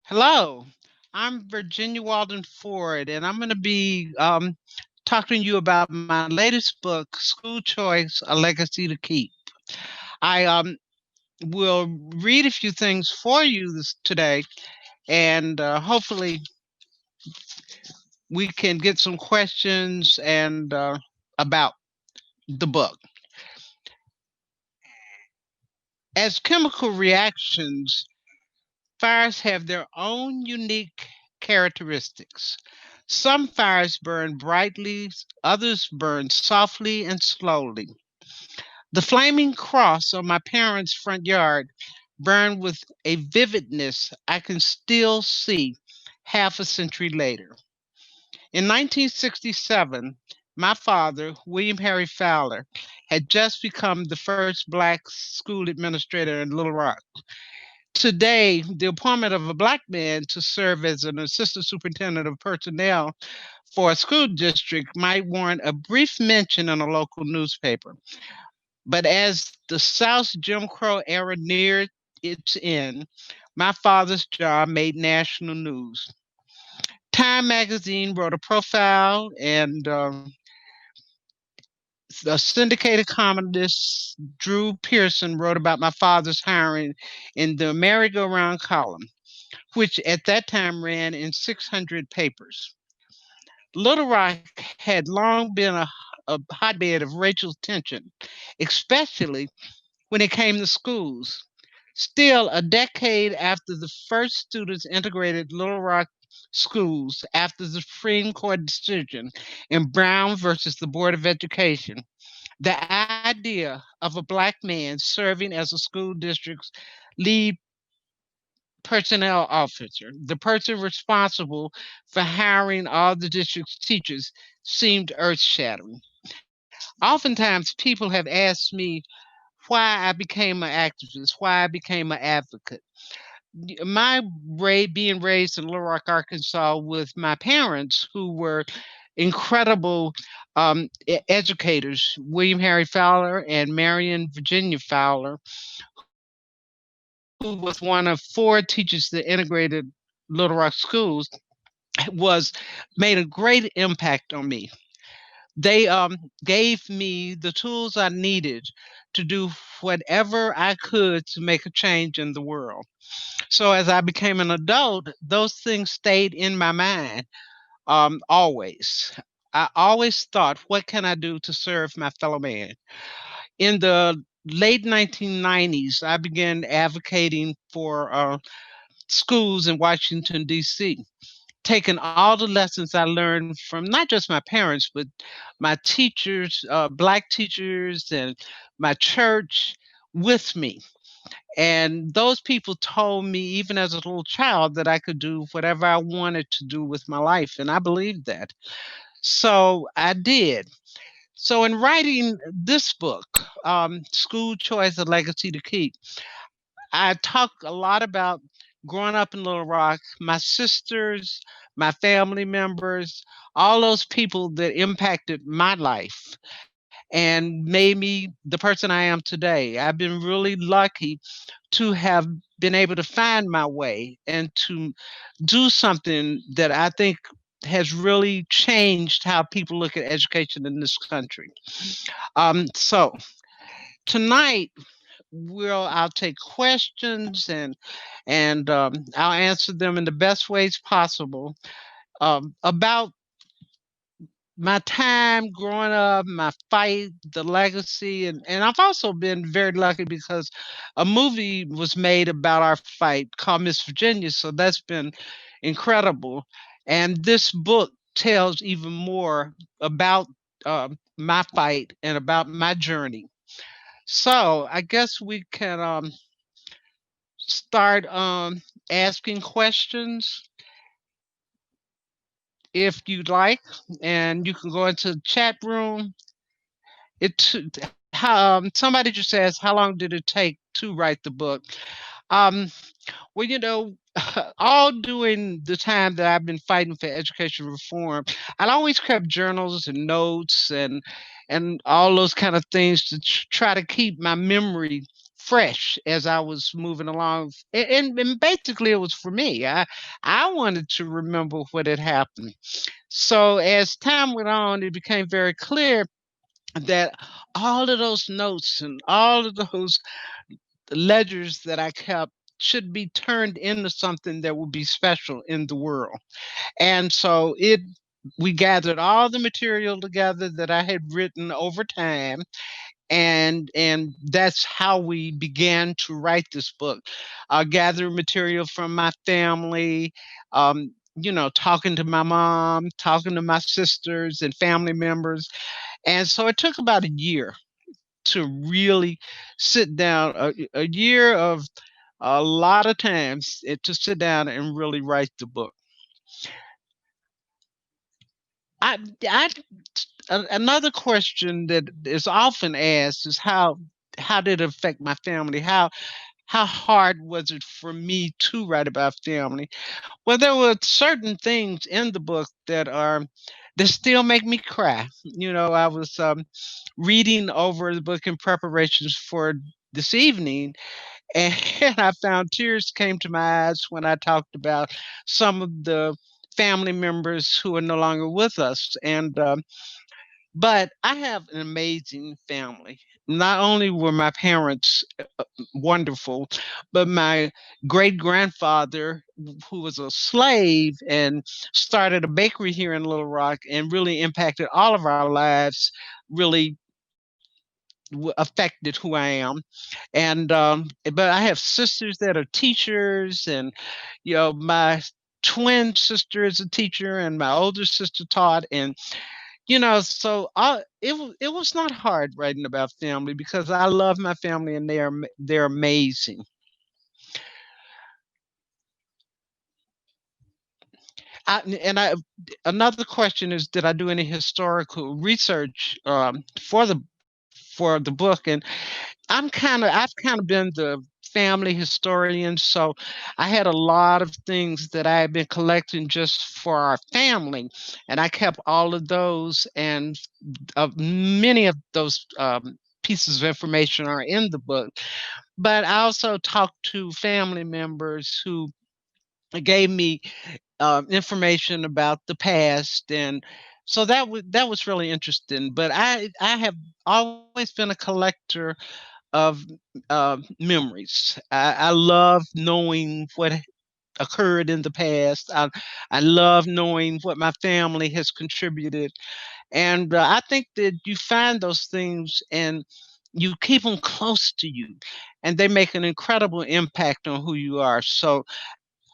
Hello, I'm Virginia Walden Ford, and I'm going to be talking to you about my latest book, School Choice: A Legacy to Keep. I will read a few things for you today, and hopefully we can get some questions and about the book. As chemical reactions, fires have their own unique characteristics. Some fires burn brightly, others burn softly and slowly. The flaming cross on my parents' front yard burned with a vividness I can still see half a century later. In 1967, my father, William Harry Fowler, had just become the first black school administrator in Little Rock. Today, the appointment of a black man to serve as an assistant superintendent of personnel for a school district might warrant a brief mention in a local newspaper. But as the South's Jim Crow era neared its end, my father's job made national news. Time magazine wrote a profile, and the syndicated columnist Drew Pearson wrote about my father's hiring in the merry-go-round column, which at that time ran in 600 papers. Little Rock had long been a hotbed of racial tension, especially when it came to schools. Still, a decade after the first students integrated Little Rock schools after the Supreme Court decision in Brown versus the Board of Education, the idea of a black man serving as a school district's lead personnel officer, the person responsible for hiring all the district's teachers, seemed earth shattering. Oftentimes, people have asked me why I became an activist, why I became an advocate. Being raised in Little Rock, Arkansas, with my parents who were incredible educators, William Harry Fowler and Marion Virginia Fowler, who was one of four teachers that integrated Little Rock schools, was made a great impact on me. They gave me the tools I needed to do whatever I could to make a change in the world. So as I became an adult, those things stayed in my mind always. I always thought, what can I do to serve my fellow man? In the late 1990s, I began advocating for schools in Washington, D.C., taking all the lessons I learned from not just my parents, but my teachers, Black teachers, and my church with me. And those people told me, even as a little child, that I could do whatever I wanted to do with my life. And I believed that. So I did. So, in writing this book, School Choice: A Legacy to Keep, I talk a lot about growing up in Little Rock, my sisters, my family members, all those people that impacted my life and made me the person I am today. I've been really lucky to have been able to find my way and to do something that I think has really changed how people look at education in this country. So tonight I'll take questions and I'll answer them in the best ways possible about my time growing up, my fight, the legacy, and I've also been very lucky because a movie was made about our fight called Miss Virginia, so that's been incredible. And this book tells even more about my fight and about my journey. So I guess we can start asking questions if you'd like, and you can go into the chat room. Somebody just asked, how long did it take to write the book? Um, well, all during the time that I've been fighting for education reform, I'd always kept journals and notes and all those kind of things to try to keep my memory fresh as I was moving along, and basically it was for me. I wanted to remember what had happened. So as time went on, it became very clear that all of those notes and all of those ledgers that I kept should be turned into something that would be special in the world. And so it we gathered all the material together that I had written over time, and that's how we began to write this book. Gather material from my family, talking to my mom, talking to my sisters and family members. And so it took about a year to really sit down, a year of a lot of times to sit down and really write the book. I another question that is often asked is how did it affect my family? How hard was it for me to write about family? Well, there were certain things in the book that still make me cry. I was reading over the book in preparations for this evening, and I found tears came to my eyes when I talked about some of the family members who are no longer with us. But I have an amazing family. Not only were my parents wonderful, but my great grandfather, who was a slave and started a bakery here in Little Rock and really impacted all of our lives, really affected who I am. And but I have sisters that are teachers, and my twin sister is a teacher, and my older sister taught, and so it was not hard writing about family because I love my family and they're amazing. And another question is, did I do any historical research for the book? And I've kind of been the family historian, so I had a lot of things that I had been collecting just for our family, and I kept all of those, and many of those pieces of information are in the book. But I also talked to family members who gave me information about the past, and so that was really interesting. But I have always been a collector of memories. I love knowing what occurred in the past. I love knowing what my family has contributed, and I think that you find those things and you keep them close to you, and they make an incredible impact on who you are. So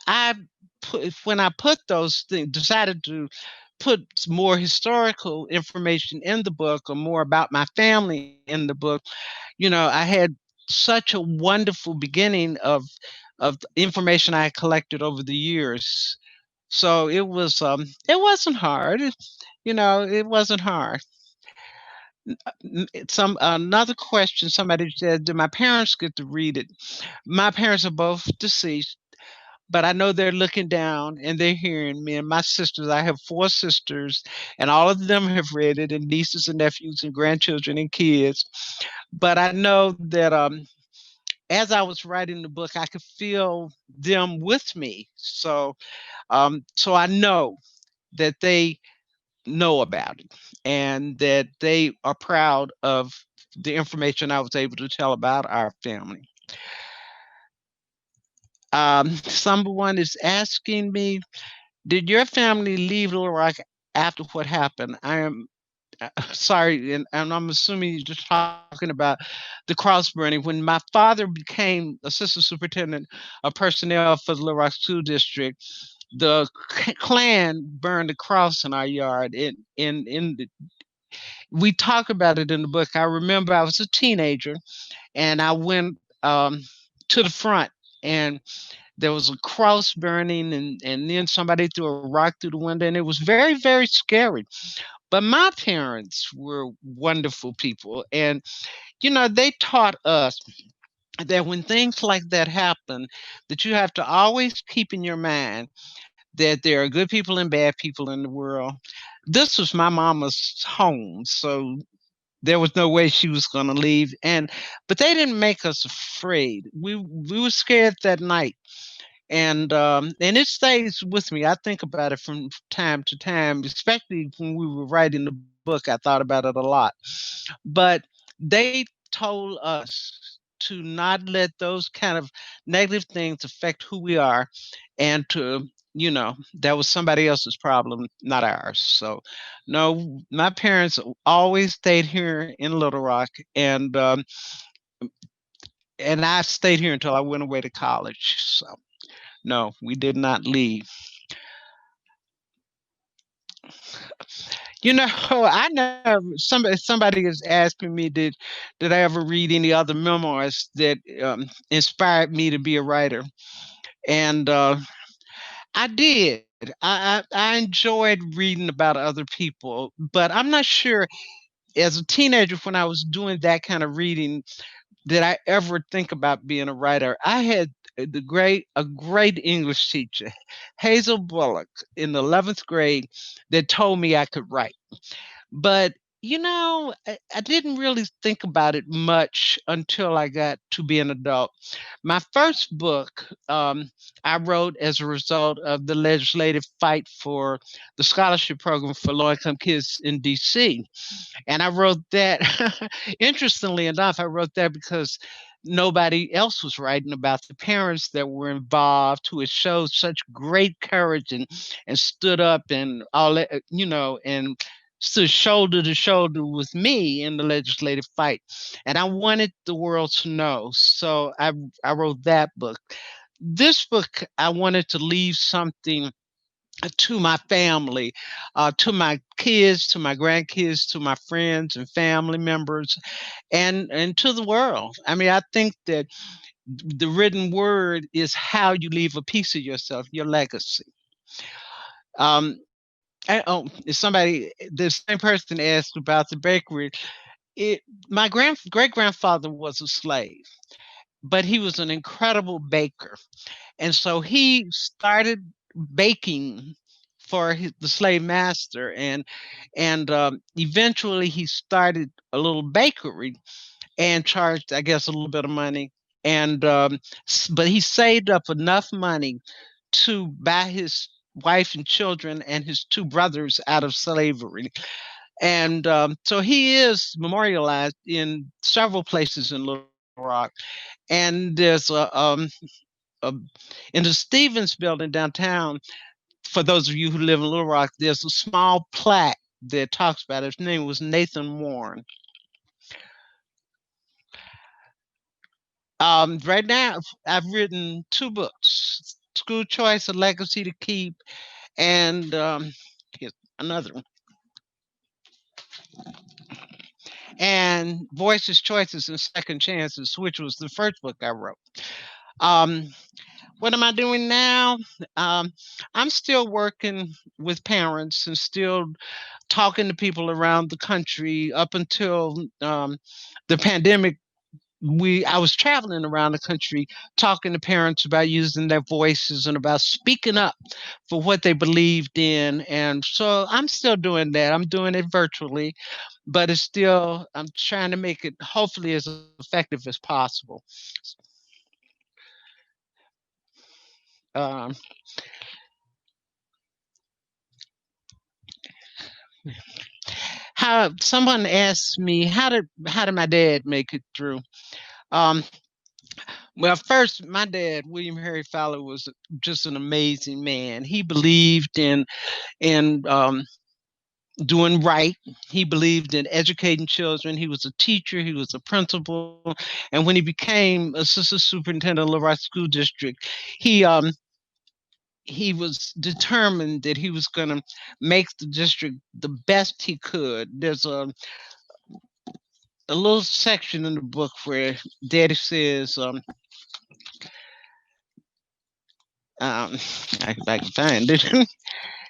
I when I put those things, decided to put more historical information in the book or more about my family in the book, I had such a wonderful beginning of the information I had collected over the years. So it wasn't hard. It wasn't hard. Some another question somebody said, did my parents get to read it? My parents are both deceased, but I know they're looking down and they're hearing me and my sisters. I have four sisters, and all of them have read it, and nieces and nephews and grandchildren and kids. But I know that as I was writing the book, I could feel them with me. So I know that they know about it and that they are proud of the information I was able to tell about our family. Someone is asking me, did your family leave Little Rock after what happened? I am sorry, and I'm assuming you're just talking about the cross burning. When my father became assistant superintendent of personnel for the Little Rock School District, the Klan burned a cross in our yard. We talk about it in the book. I remember I was a teenager, and I went to the front, and there was a cross burning, and then somebody threw a rock through the window, and it was very, very scary. But my parents were wonderful people, and they taught us that when things like that happen, that you have to always keep in your mind that there are good people and bad people in the world. This was my mama's home, so there was no way she was going to leave. But they didn't make us afraid. We were scared that night, and it stays with me. I think about it from time to time, especially when we were writing the book. I thought about it a lot. But they told us to not let those kind of negative things affect who we are, and to, that was somebody else's problem, not ours. So no, my parents always stayed here in Little Rock, and I stayed here until I went away to college. So no, we did not leave. I never. Somebody is asking me, did I ever read any other memoirs that inspired me to be a writer? And I did. I enjoyed reading about other people, but I'm not sure. As a teenager, when I was doing that kind of reading, did I ever think about being a writer? I had a great English teacher, Hazel Bullock, in the 11th grade, that told me I could write. But, I didn't really think about it much until I got to be an adult. My first book, I wrote as a result of the legislative fight for the scholarship program for low income kids in DC. And I wrote that, interestingly enough, I wrote that because nobody else was writing about the parents that were involved, who had showed such great courage and stood up and all that, and stood shoulder to shoulder with me in the legislative fight. And I wanted the world to know. So I wrote that book. This book, I wanted to leave something to my family, to my kids, to my grandkids, to my friends and family members, and to the world. I mean, I think that the written word is how you leave a piece of yourself, your legacy. If the same person asked about the bakery. It, my great grandfather was a slave, but he was an incredible baker. And so he started baking for the slave master, and eventually he started a little bakery and charged, I guess, a little bit of money. But he saved up enough money to buy his wife and children and his two brothers out of slavery. And so he is memorialized in several places in Little Rock. And there's a in the Stevens building downtown, for those of you who live in Little Rock, there's a small plaque that talks about it. His name was Nathan Warren. Right now, I've written two books: School Choice, A Legacy to Keep, and here's another one, and Voices, Choices, and Second Chances, which was the first book I wrote. Um, what am I doing now? Um, I'm still working with parents and still talking to people around the country. Up until the pandemic, I was traveling around the country talking to parents about using their voices and about speaking up for what they believed in. And so I'm still doing that. I'm doing it virtually, but I'm trying to make it hopefully as effective as possible. Um, how someone asked me, how did my dad make it through? Um, well, first, my dad, William Harry Fowler, was just an amazing man. He believed in doing right. He believed in educating children. He was a teacher. He was a principal, and when he became assistant superintendent of Little Rock School District, he um he was determined that he was going to make the district the best he could. There's a little section in the book where Daddy says, if I can find it,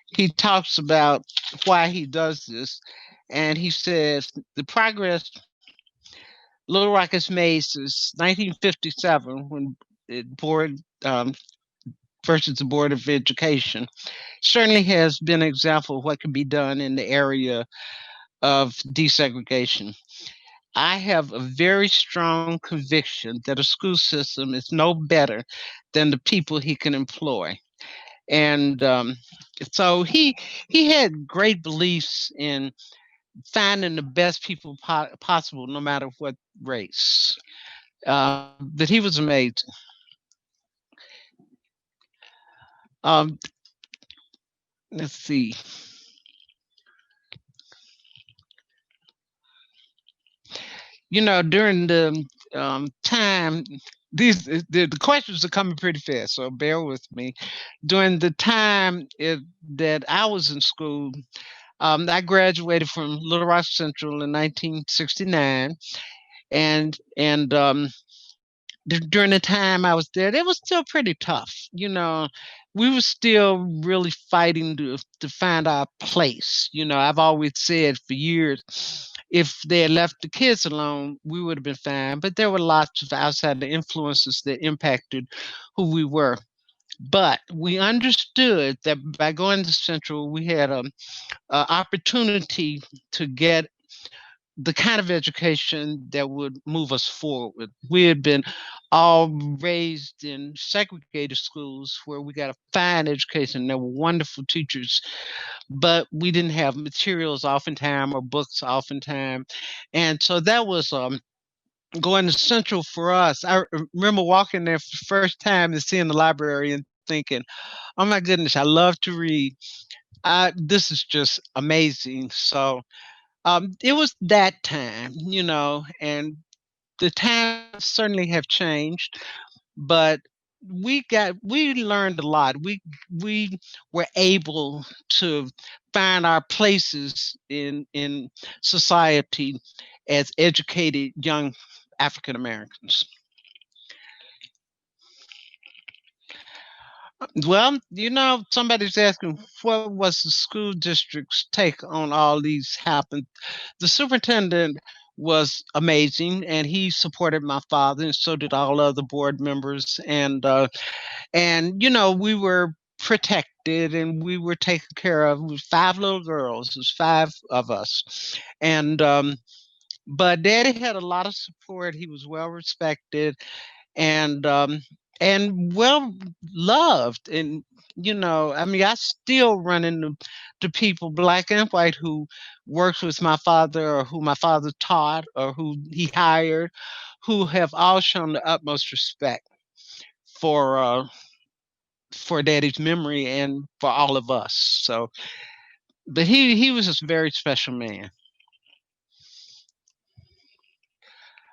he talks about why he does this. And he says, the progress Little Rock has made since 1957, when it board versus the Board of Education, certainly has been an example of what can be done in the area of desegregation. I have a very strong conviction that a school system is no better than the people he can employ. And so he had great beliefs in finding the best people possible, no matter what race. But he was amazing. Um, let's see. During the time, the questions are coming pretty fast, so bear with me. During the time that I was in school, I graduated from Little Rock Central in 1969, and during the time I was there, it was still pretty tough. We were still really fighting to find our place. I've always said for years, if they had left the kids alone, we would have been fine. But there were lots of outside influences that impacted who we were. But we understood that by going to Central, we had a opportunity to get the kind of education that would move us forward. We had been all raised in segregated schools where we got a fine education. There were wonderful teachers, but we didn't have materials oftentimes or books oftentimes. And so that was going to Central for us. I remember walking there for the first time and seeing the library and thinking, oh my goodness, I love to read. This is just amazing. So it was that time, and the times certainly have changed, but we learned a lot. We were able to find our places in society as educated young African Americans. Well, somebody's asking what was the school district's take on all these happened. The superintendent was amazing, and he supported my father, and so did all other board members. And we were protected, and we were taken care of. It was 5 little girls. It was 5 of us, and but Daddy had a lot of support. He was well respected, and well loved. And I mean, I still run into people, black and white, who worked with my father, or who my father taught, or who he hired, who have all shown the utmost respect for Daddy's memory and for all of us. So, but he was just a very special man.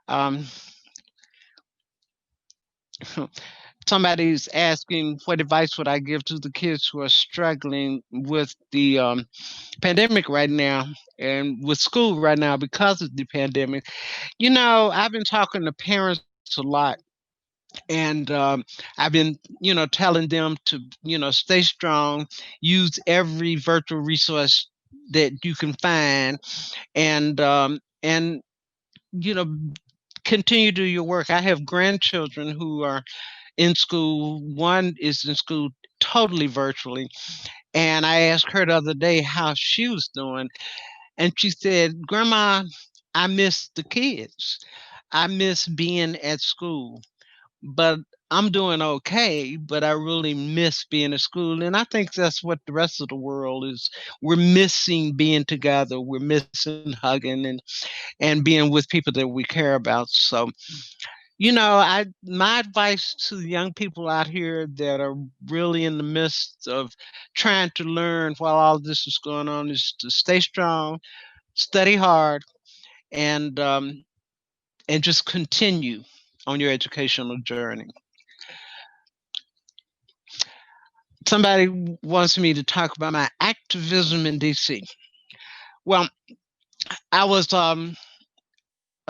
um Somebody's asking what advice would I give to the kids who are struggling with the pandemic right now, and with school right now because of the pandemic. I've been talking to parents a lot, and I've been, telling them to, stay strong, use every virtual resource that you can find, and you know, continue to do your work. I have grandchildren who are in school. One is in school totally virtually. And I asked her the other day how she was doing. And she said, Grandma, I miss the kids. I miss being at school. But I'm doing okay, but I really miss being at school. And I think that's what the rest of the world is. We're missing being together. We're missing hugging and being with people that we care about. So I my advice to the young people out here that are really in the midst of trying to learn while all this is going on is to stay strong, study hard, and just continue on your educational journey. Somebody wants me to talk about my activism in DC. Well, I was a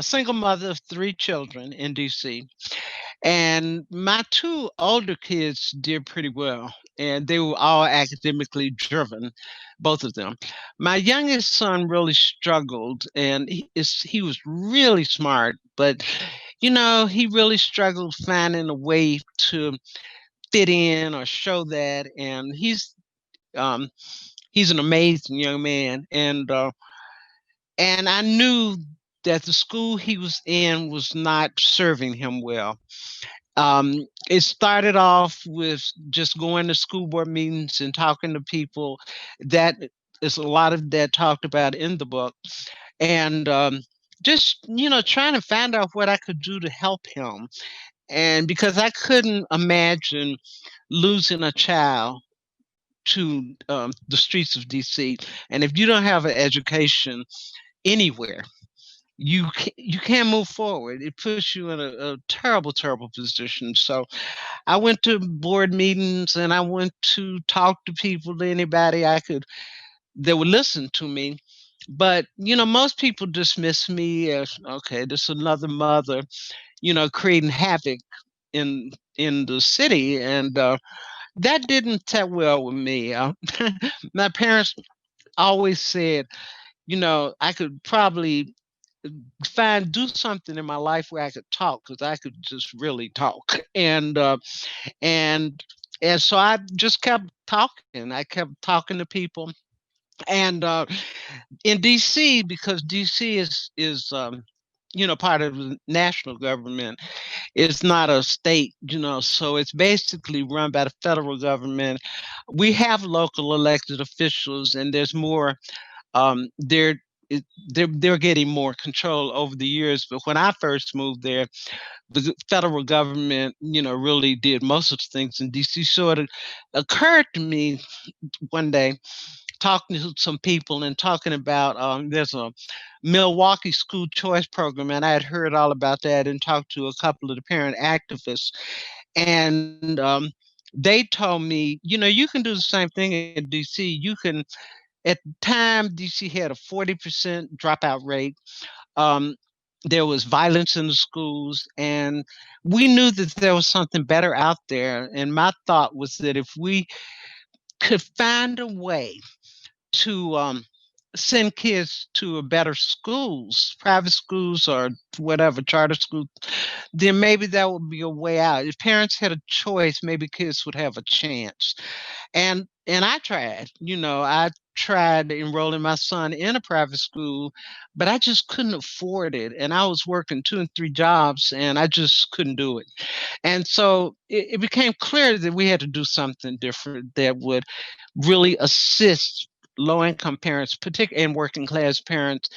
single mother of 3 children in DC. And my 2 older kids did pretty well, and they were all academically driven, both of them. My youngest son really struggled, and he was really smart, but he really struggled finding a way to fit in or show that. And um, he's an amazing young man, and And I knew that the school he was in was not serving him well. It started off with just going to school board meetings and talking to people. That is a lot of that talked about in the book, and just trying to find out what I could do to help him. And because I couldn't imagine losing a child to the streets of DC, and if you don't have an education anywhere, you can't move forward. It puts you in a terrible, terrible position. So I went to board meetings and I went to talk to people, to anybody I could that would listen to me. But most people dismiss me as, okay, this is another mother, creating havoc in the city, and that didn't set well with me. My parents always said, I could probably do something in my life where I could talk, because I could just really talk, and and so I just kept talking. I kept talking to people, and in DC, because DC is part of the national government. It's not a state, so it's basically run by the federal government. We have local elected officials, and there's more. They're they're getting more control over the years. But when I first moved there, the federal government, really did most of the things in DC. So it occurred to me one day, talking to some people and talking about there's a Milwaukee school choice program, and I had heard all about that and talked to a couple of the parent activists, and they told me, you can do the same thing in DC. You can At the time, DC had a 40% dropout rate. Um, there was violence in the schools, and we knew that there was something better out there. And my thought was that if we could find a way to send kids to a better schools, private schools or whatever, charter schools, then maybe that would be a way out. If parents had a choice, maybe kids would have a chance. And I tried, I tried enrolling my son in a private school, but I just couldn't afford it. And I was working two and three jobs, and I just couldn't do it. And so it became clear that we had to do something different that would really assist low income parents, particularly and working class parents,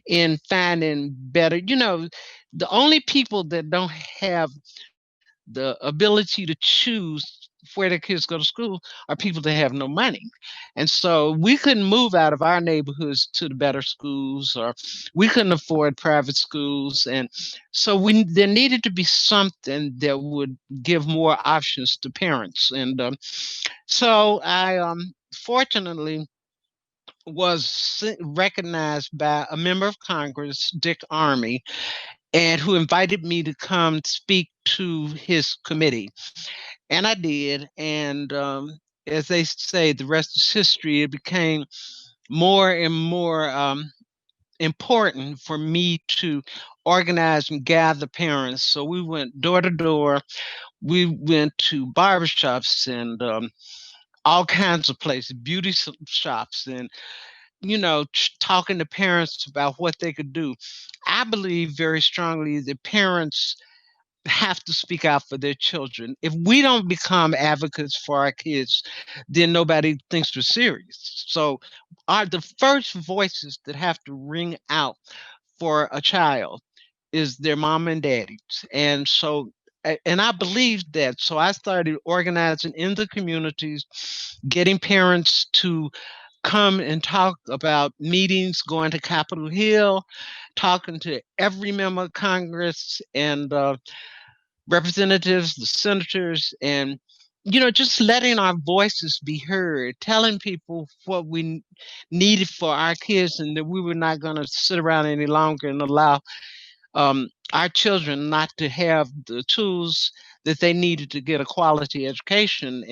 in finding better. The only people that don't have the ability to choose where their kids go to school are people that have no money. And so we couldn't move out of our neighborhoods to the better schools, or we couldn't afford private schools. And so there needed to be something that would give more options to parents. And so I fortunately was recognized by a member of Congress, Dick Armey, and who invited me to come speak to his committee. And I did. And as they say, the rest is history. It became more and more important for me to organize and gather parents. So we went door to door. We went to barbershops and all kinds of places, beauty shops, and talking to parents about what they could do. I believe very strongly that parents have to speak out for their children. If we don't become advocates for our kids, then nobody thinks we're serious. So, are the first voices that have to ring out for a child is their mom and daddies. And so, and I believed that. So I started organizing in the communities, getting parents to come and talk about meetings, going to Capitol Hill, talking to every member of Congress and representatives, the senators, and just letting our voices be heard, telling people what we needed for our kids, and that we were not going to sit around any longer and allow our children not to have the tools that they needed to get a quality education.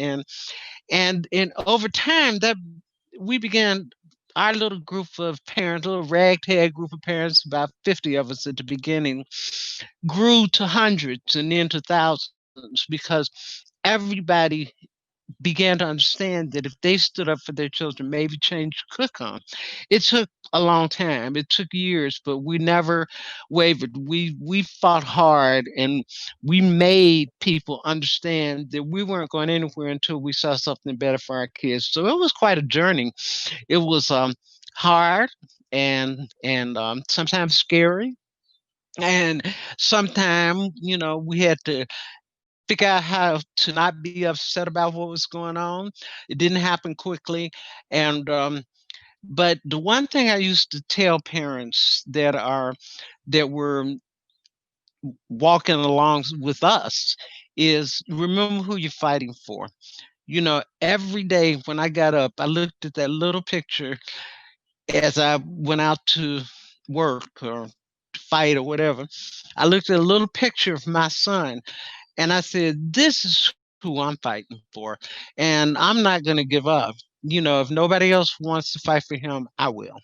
And over time, that we began our little group of parents, little ragtag group of parents, about 50 of us at the beginning, grew to hundreds and then to thousands, because everybody began to understand that if they stood up for their children, maybe change could come. It took a long time. It took years, but we never wavered. We fought hard, and we made people understand that we weren't going anywhere until we saw something better for our kids. So it was quite a journey. It was hard and sometimes scary. And sometimes, we had to figure out how to not be upset about what was going on. It didn't happen quickly. And but the one thing I used to tell parents that were walking along with us is remember who you're fighting for. Every day when I got up, I looked at that little picture as I went out to work or fight or whatever. I looked at a little picture of my son and I said, this is who I'm fighting for. And I'm not going to give up. If nobody else wants to fight for him, I will.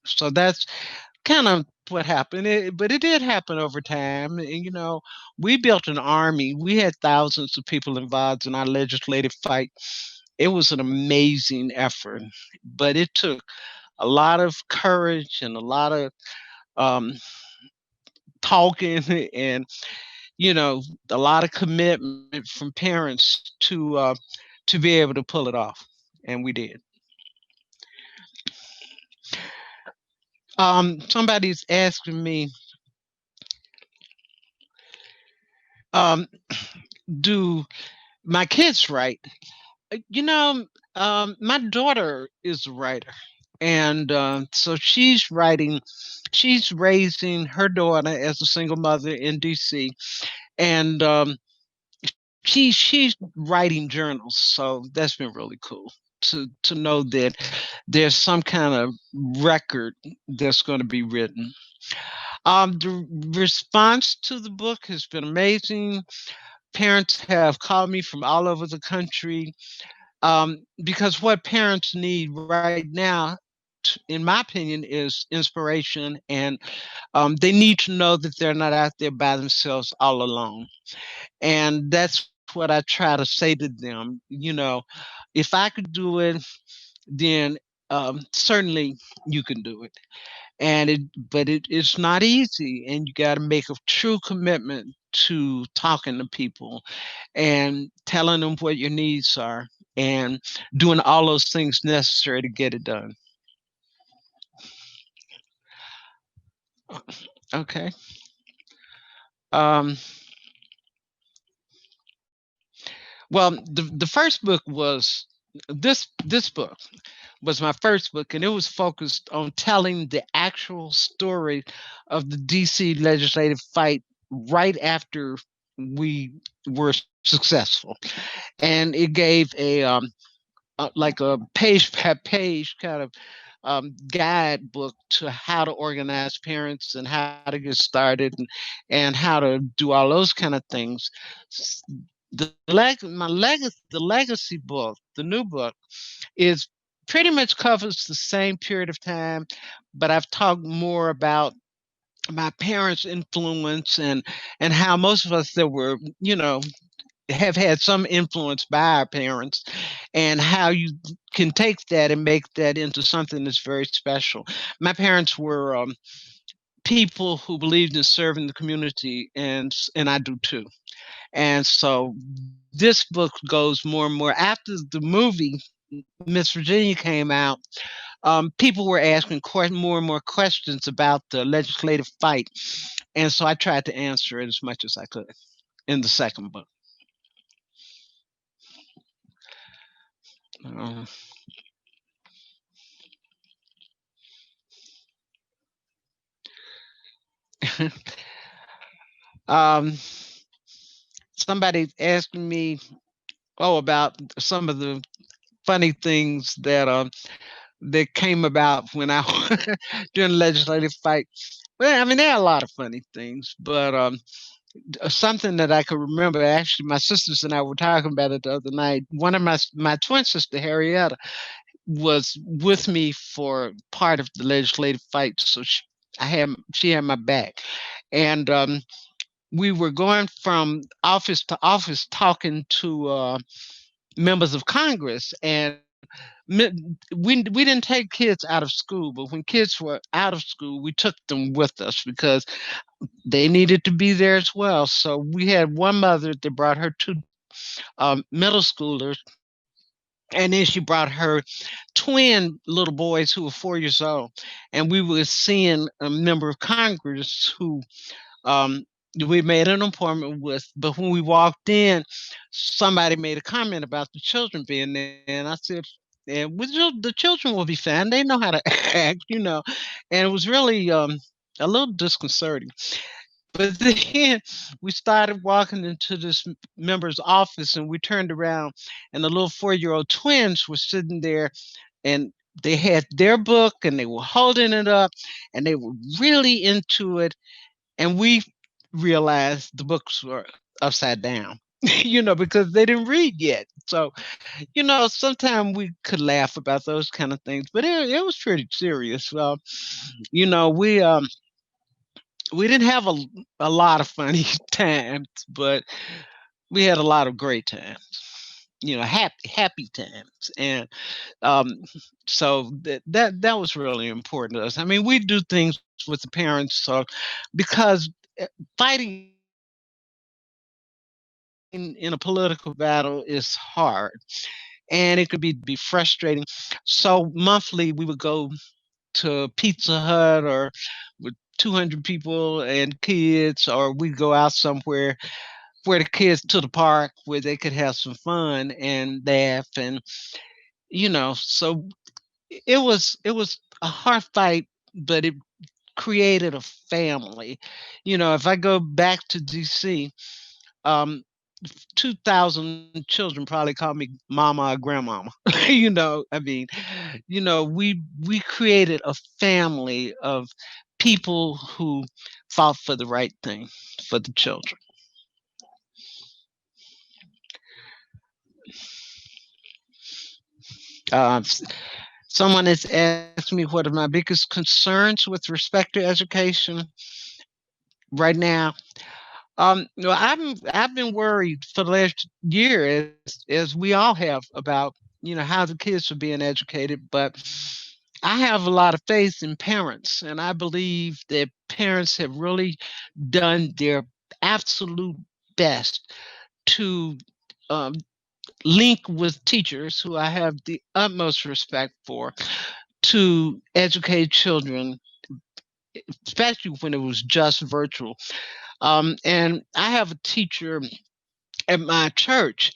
So that's kind of what happened. But it did happen over time. And, we built an army. We had thousands of people involved in our legislative fight. It was an amazing effort, but it took a lot of courage and a lot of um, talking and you know, a lot of commitment from parents to be able to pull it off, and we did. Somebody's asking me, um, do my kids write? You know, my daughter is a writer, and so she's writing. She's raising her daughter as a single mother in DC, and she's writing journals, so that's been really cool to know that there's some kind of record that's going to be written. The response to the book has been amazing. Parents have called me from all over the country because what parents need right now, in my opinion, is inspiration, and they need to know that they're not out there by themselves all alone. And that's what I try to say to them. If I could do it, then certainly you can do it. But it's not easy, and you got to make a true commitment to talking to people and telling them what your needs are and doing all those things necessary to get it done. Okay. Um, well, the first book was this book was my first book, and it was focused on telling the actual story of the DC legislative fight right after we were successful, and it gave like a page by page kind of guidebook to how to organize parents and how to get started and how to do all those kind of things. The legacy book, the new book, is pretty much covers the same period of time, but I've talked more about my parents' influence and how most of us that were, have had some influence by our parents, and how you can take that and make that into something that's very special. My parents were people who believed in serving the community, and I do too. And so this book goes more and more after the movie Miss Virginia came out. People were asking more and more questions about the legislative fight, and so I tried to answer it as much as I could in the second book. Um, um, somebody asked me, about some of the funny things that came about when I during the legislative fight. Well, I mean, there are a lot of funny things, but something that I could remember. Actually, my sisters and I were talking about it the other night. One of my twin sister, Harrietta, was with me for part of the legislative fight, so she had my back, and we were going from office to office talking to members of Congress, and we didn't take kids out of school, but when kids were out of school, we took them with us because they needed to be there as well. So we had one mother that brought her two middle schoolers, and then she brought her twin little boys who were 4 years old, and we were seeing a member of Congress who um, we made an appointment with. But when we walked in, somebody made a comment about the children being there, and I said, "And the children will be fine. They know how to act." And it was really a little disconcerting. But then we started walking into this member's office, and we turned around, and the little 4-year-old twins were sitting there, and they had their book, and they were holding it up, and they were really into it, and we realized the books were upside down, because they didn't read yet. So, sometimes we could laugh about those kind of things, but it was pretty serious. You know, we didn't have a lot of funny times, but we had a lot of great times. Happy times, and um, so that was really important to us. I mean, we do things with the parents, so because fighting in a political battle is hard, and it could be frustrating. So monthly, we would go to Pizza Hut or with 200 people and kids, or we go out somewhere where the kids to the park where they could have some fun and laugh, and so it was a hard fight, but it created a family. If I go back to DC, um 2,000 children probably call me mama or grandmama. I mean, we created a family of people who fought for the right thing for the children. S- Someone has asked me what are my biggest concerns with respect to education right now. I've been worried for the last year, as we all have, about how the kids are being educated, but I have a lot of faith in parents, and I believe that parents have really done their absolute best to um, link with teachers, who I have the utmost respect for, to educate children, especially when it was just virtual. And I have a teacher at my church,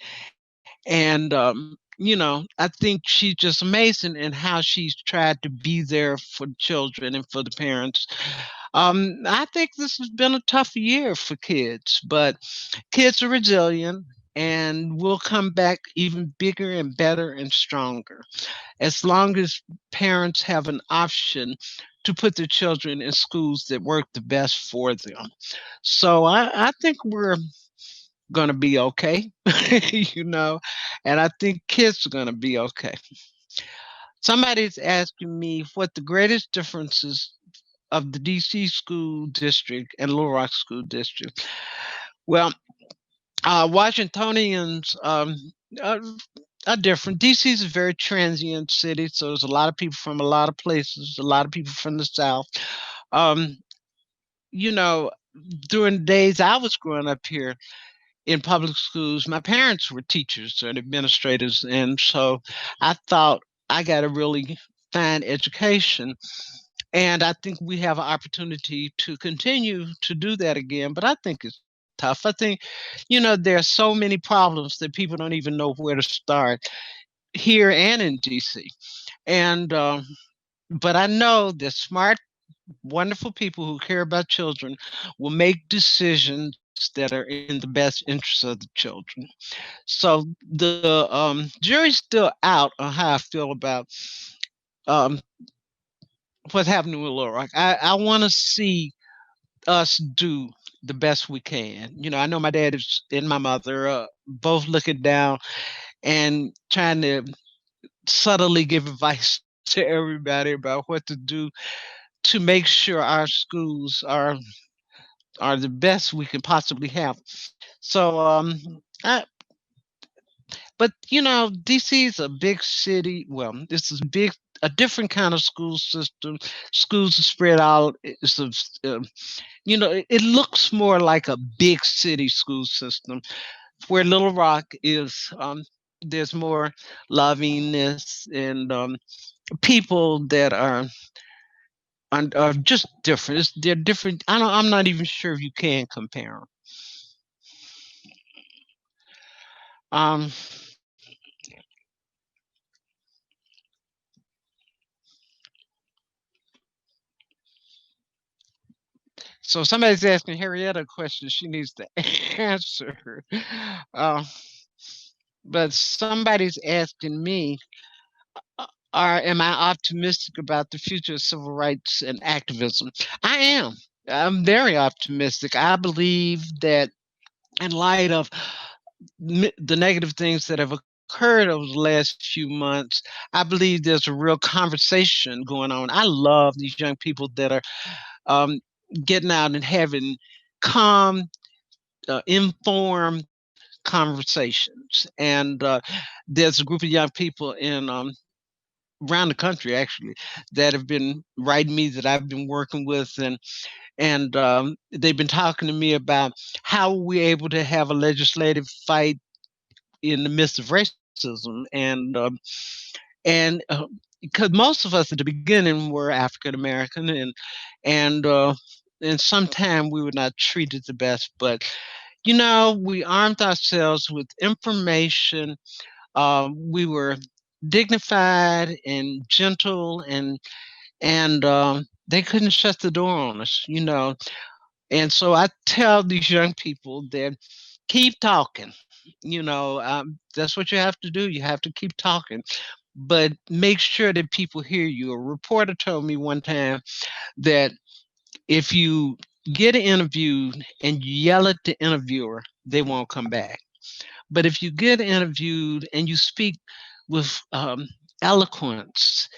and I think she's just amazing in how she's tried to be there for the children and for the parents. I think this has been a tough year for kids, but kids are resilient, and will come back even bigger and better and stronger, as long as parents have an option to put their children in schools that work the best for them. So I think we're gonna be okay, you know, and I think kids are gonna be okay. Somebody's asking me what the greatest differences of the DC school district and Little Rock school district. Well, Washingtonians are, are different. DC is a very transient city, so there's a lot of people from a lot of places, a lot of people from the South. Um, you know, During the days I was growing up here, in public schools, my parents were teachers and administrators, and so I thought I got a really fine education. And I think we have an opportunity to continue to do that again, but I think it's tough. I think, there are so many problems that people don't even know where to start here and in DC. And but I know that smart, wonderful people who care about children will make decisions that are in the best interest of the children. So the jury's still out on how I feel about um, what's happening with Little Rock. I want to see us do the best we can. I know my dad and my mother both looking down and trying to subtly give advice to everybody about what to do to make sure our schools are the best we can possibly have. So I But DC is a big city. Well, this is a different kind of school system. Schools are spread out. It looks more like a big city school system. Where Little Rock is, there's more lovingness and people that are just different. They're different. I'm not even sure if you can compare them. Um, so somebody's asking Harrietta a question she needs to answer. Uh, but somebody's asking me, am I optimistic about the future of civil rights and activism? I am. I'm very optimistic. I believe that in light of the negative things that have occurred over the last few months, I believe there's a real conversation going on. I love these young people that are um, getting out and having calm, informed conversations. And there's a group of young people in around the country actually that have been writing me that I've been working with, and they've been talking to me about how we're able to have a legislative fight in the midst of racism, and because most of us at the beginning were African American, and and sometimes we were not treated the best, but we armed ourselves with information. We were dignified and gentle, and they couldn't shut the door on us. And so I tell these young people that keep talking. That's what you have to do. You have to keep talking, but make sure that people hear you. A reporter told me one time that if you get interviewed and you yell at the interviewer, they won't come back. But if you get interviewed and you speak with eloquence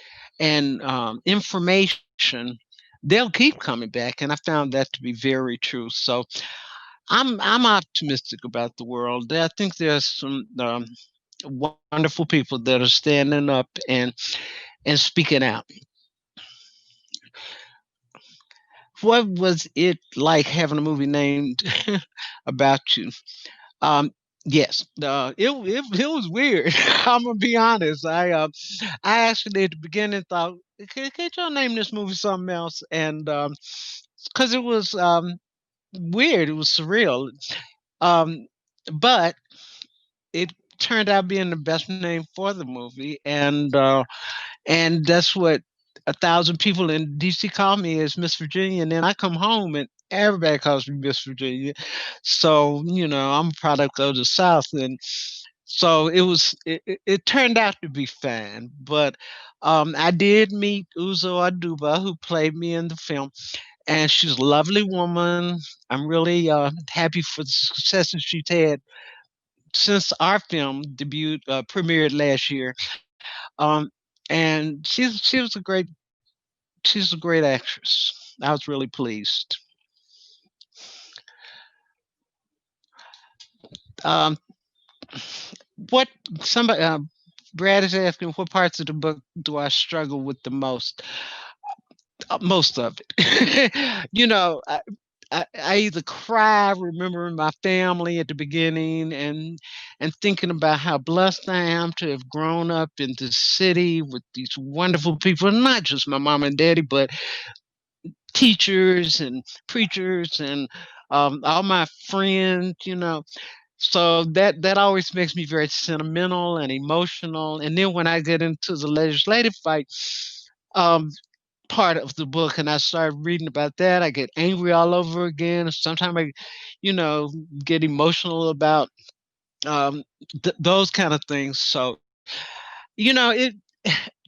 and information, they'll keep coming back. And I found that to be very true. So I'm optimistic about the world. I think there's some wonderful people that are standing up and speaking out. What was it like having a movie named about you? Um, yes, it was weird. I'm gonna be honest. I actually at the beginning thought, can't y'all name this movie something else? And because it was weird, it was surreal. Um, but it turned out being the best name for the movie, and that's what 1,000 people in DC call me as Miss Virginia, and then I come home and everybody calls me Miss Virginia. So I'm a product of the South, and so it turned out to be fine. But I did meet Uzo Aduba, who played me in the film, and she's a lovely woman. I'm really happy for the successes she's had since our film premiered last year. Um, and she's a great actress. I was really pleased. Um, what somebody Brad is asking, what parts of the book do I struggle with the most? Most of it. I either cry remembering my family at the beginning and thinking about how blessed I am to have grown up in this city with these wonderful people, not just my mom and daddy, but teachers and preachers and all my friends. So that always makes me very sentimental and emotional. And then when I get into the legislative fight, um, part of the book and I start reading about that, I get angry all over again. Sometimes I, get emotional about um, those kind of things. So, it.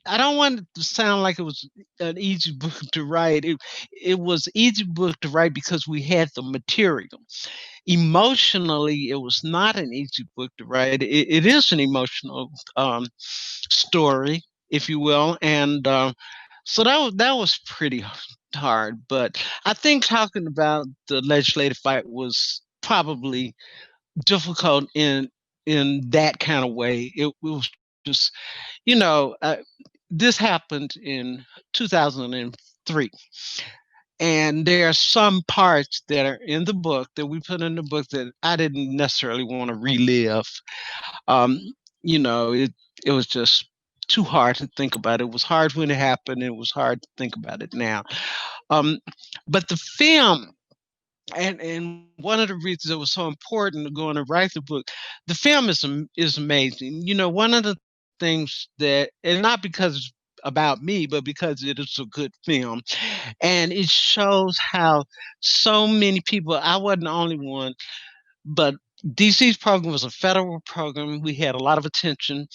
I don't want it to sound like it was an easy book to write. It was easy book to write because we had the material. Emotionally, it was not an easy book to write. It is an emotional story, if you will, and so that was pretty hard. But I think talking about the legislative fight was probably difficult in that kind of way. It was just, you know, this happened in 2003. And there are some parts that are in the book that we put in the book that I didn't necessarily want to relive. Um, you know, it was just too hard to think about. It was hard when it happened. It was hard to think about it now. Um, but the film, and one of the reasons it was so important to go and write the book, the film is amazing. You know, one of the things that, and not because it's about me, but because it is a good film, and it shows how so many people. I wasn't the only one, but DC's program was a federal program. We had a lot of attention,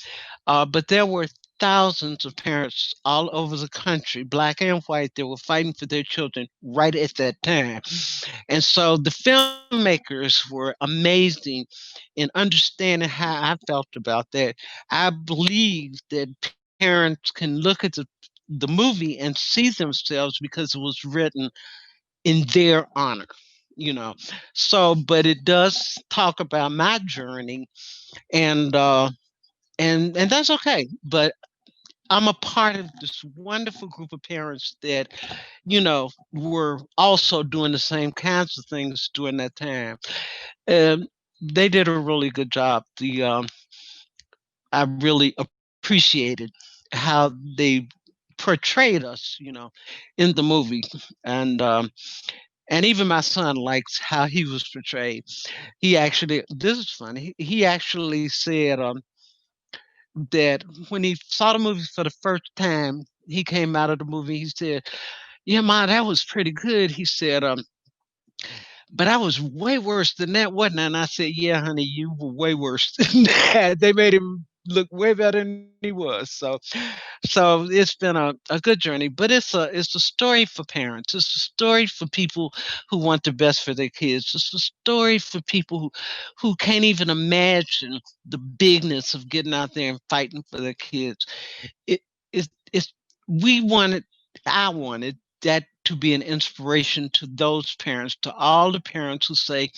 but there were thousands of parents all over the country, black and white, that were fighting for their children right at that time. And so the filmmakers were amazing in understanding how I felt about that. I believe that parents can look at the movie and see themselves because it was written in their honor, you know. So, but it does talk about my journey, and and that's okay. But I'm a part of this wonderful group of parents that, you know, were also doing the same kinds of things during that time. And they did a really good job. I really appreciated how they portrayed us, you know, in the movie. And and even my son likes how he was portrayed. He actually, this is funny. He actually said that when he saw the movie for the first time, he came out of the movie. He said, "Yeah, ma, that was pretty good." He said, "But I was way worse than that, wasn't I?" And I said, "Yeah, honey, you were way worse than that." They made him look way better than he was. So it's been a good journey, but it's a story for parents. It's a story for people who want the best for their kids. It's a story for people who can't even imagine the bigness of getting out there and fighting for their kids. It it's we wanted I wanted that to be an inspiration to those parents, to all the parents who say,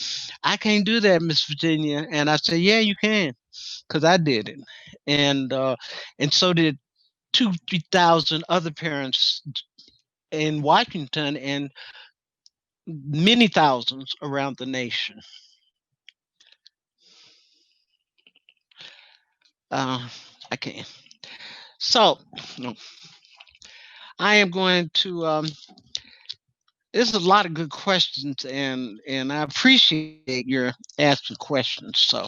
"I can't do that, Miss Virginia," and I say, "Yeah, you can, because I did it," and and so did 2, 3,000 other parents in Washington and many thousands around the nation. Uh, I can. So I am going to. There's a lot of good questions, and I appreciate your asking questions. So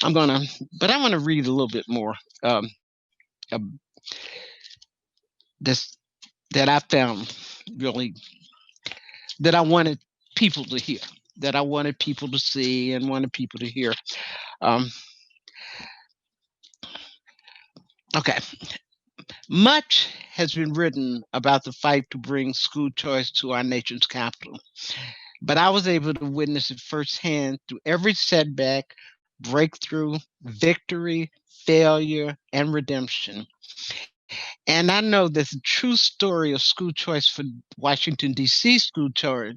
I'm gonna, but I want to read a little bit more. Um, uh, this that I found really that I wanted people to hear, that I wanted people to see, and wanted people to hear. Um, okay, much has been written about the fight to bring school choice to our nation's capital, but I was able to witness it firsthand through every setback, breakthrough, victory, failure, and redemption. And I know that the true story of school choice for Washington, D.C.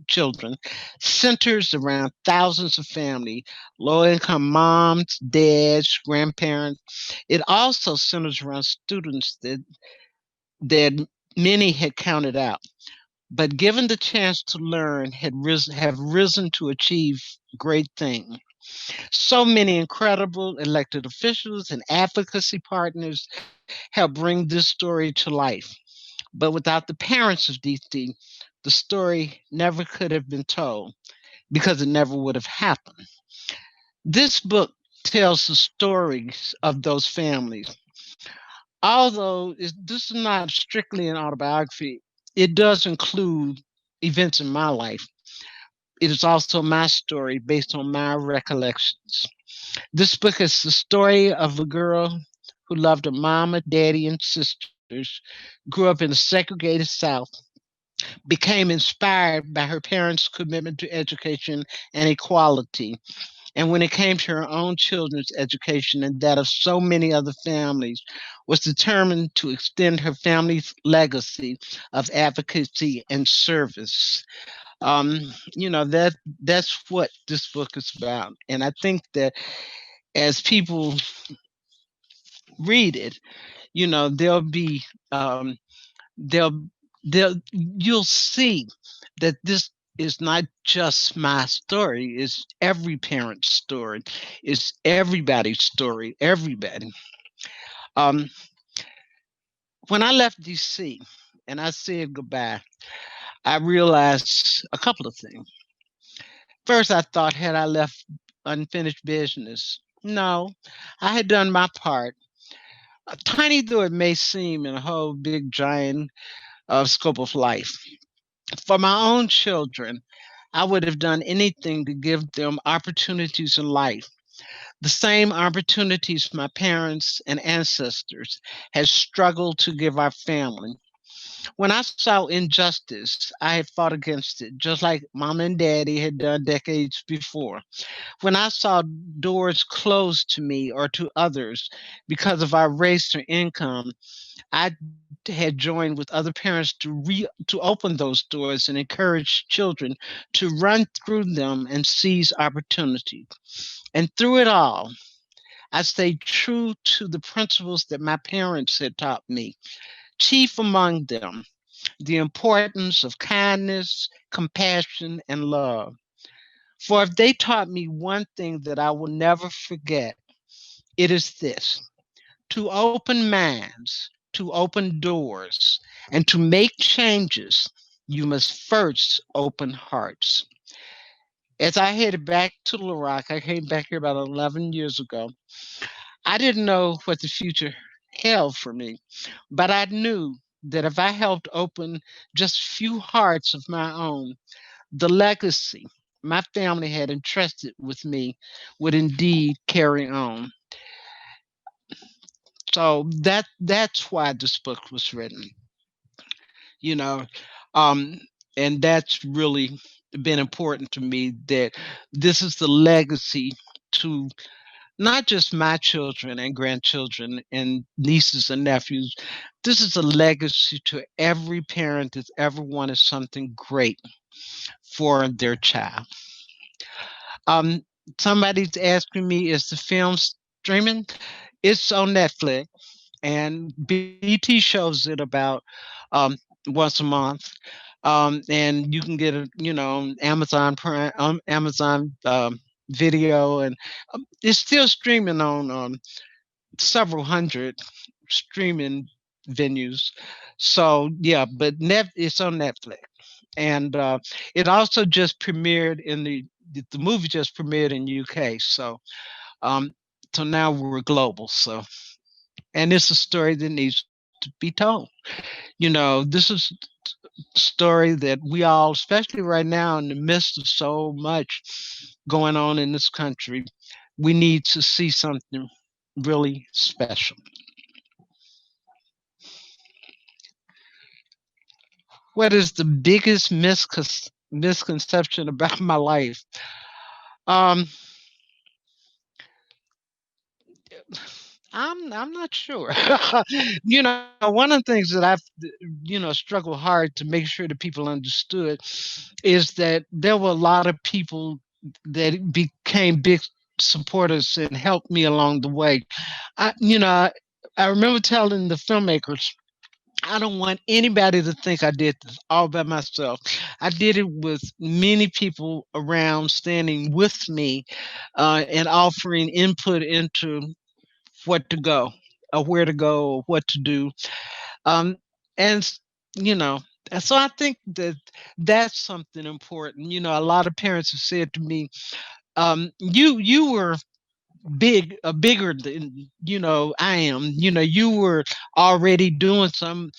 children centers around thousands of families, low income moms, dads, grandparents. It also centers around students that many had counted out, but given the chance to learn, have risen to achieve great things. So many incredible elected officials and advocacy partners help bring this story to life. But without the parents of DC, the story never could have been told because it never would have happened. This book tells the stories of those families. Although this is not strictly an autobiography, it does include events in my life. It is also my story based on my recollections. This book is the story of a girl who loved her mama, daddy, and sisters, grew up in the segregated South, became inspired by her parents' commitment to education and equality. And when it came to her own children's education and that of so many other families, was determined to extend her family's legacy of advocacy and service. You know, that's what this book is about. And I think that as people read it, they'll be they'll you'll see that this is not just my story, it's every parent's story, it's everybody's story, everybody. um when I left DC and I said goodbye, I realized a couple of things. First, I thought, had I left unfinished business? No, I had done my part, tiny though it may seem in a whole big giant scope of life. For my own children, I would have done anything to give them opportunities in life, the same opportunities my parents and ancestors had struggled to give our family. When I saw injustice, I had fought against it, just like mom and daddy had done decades before. When I saw doors closed to me or to others because of our race or income, I had joined with other parents to open those doors and encourage children to run through them and seize opportunity. And through it all, I stayed true to the principles that my parents had taught me. Chief among them, the importance of kindness, compassion, and love. For if they taught me one thing that I will never forget, it is this: to open minds, to open doors, and to make changes, you must first open hearts. As I headed back to Little Rock, I came back here about 11 years ago. I didn't know what the future held for me, but I knew that if I helped open just few hearts of my own, the legacy my family had entrusted with me would indeed carry on. So that's why this book was written, you know, um, and that's really been important to me. That this is the legacy to not just my children and grandchildren and nieces and nephews. This is a legacy to every parent that's ever wanted something great for their child. Um, Somebody's asking me, is the film streaming? It's on Netflix, and BT shows it about um, once a month. And you can get it, on Amazon Prime, Amazon Video, and it's still streaming on several hundred streaming venues. So yeah, but it's on Netflix, and it also just premiered in the movie just premiered in UK. Um, so now we're global. So, and it's a story that needs to be told. This is a story that we all, especially right now in the midst of so much going on in this country, we need to see something really special. What is the biggest misconception about my life? Um, I'm not sure. One of the things that I've struggled hard to make sure that people understood is that there were a lot of people that became big supporters and helped me along the way. I remember telling the filmmakers, I don't want anybody to think I did this all by myself. I did it with many people around standing with me and offering input into what to go, or where to go, or what to do. Um, and, you know, so I think that that's something important. A lot of parents have said to me, you were bigger than I am. You were already doing some,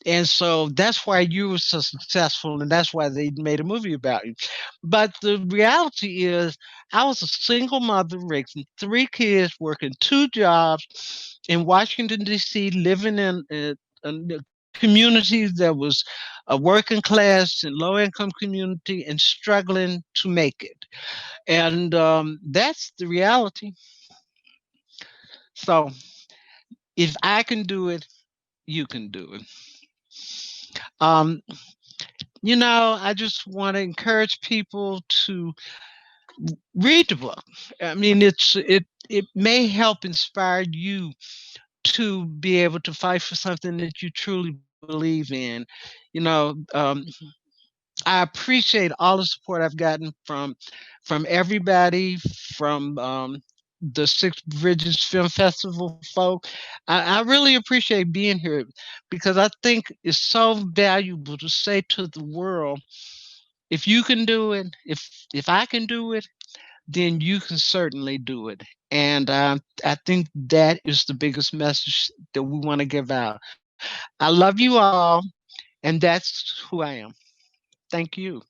and so that's why you were so successful, and that's why they made a movie about you. But the reality is, I was a single mother raising three kids, working two jobs in Washington, D.C., living in a community that was a working class and low income community and struggling to make it. And that's the reality. So if I can do it, you can do it. Um, I just want to encourage people to read the book. I mean, it may help inspire you to be able to fight for something that you truly believe in. You know, I appreciate all the support I've gotten from everybody, from the Six Bridges Film Festival folk. I really appreciate being here because I think it's so valuable to say to the world, if you can do it, if I can do it, then you can certainly do it. And I think that is the biggest message that we want to give out. I love you all, and that's who I am. Thank you.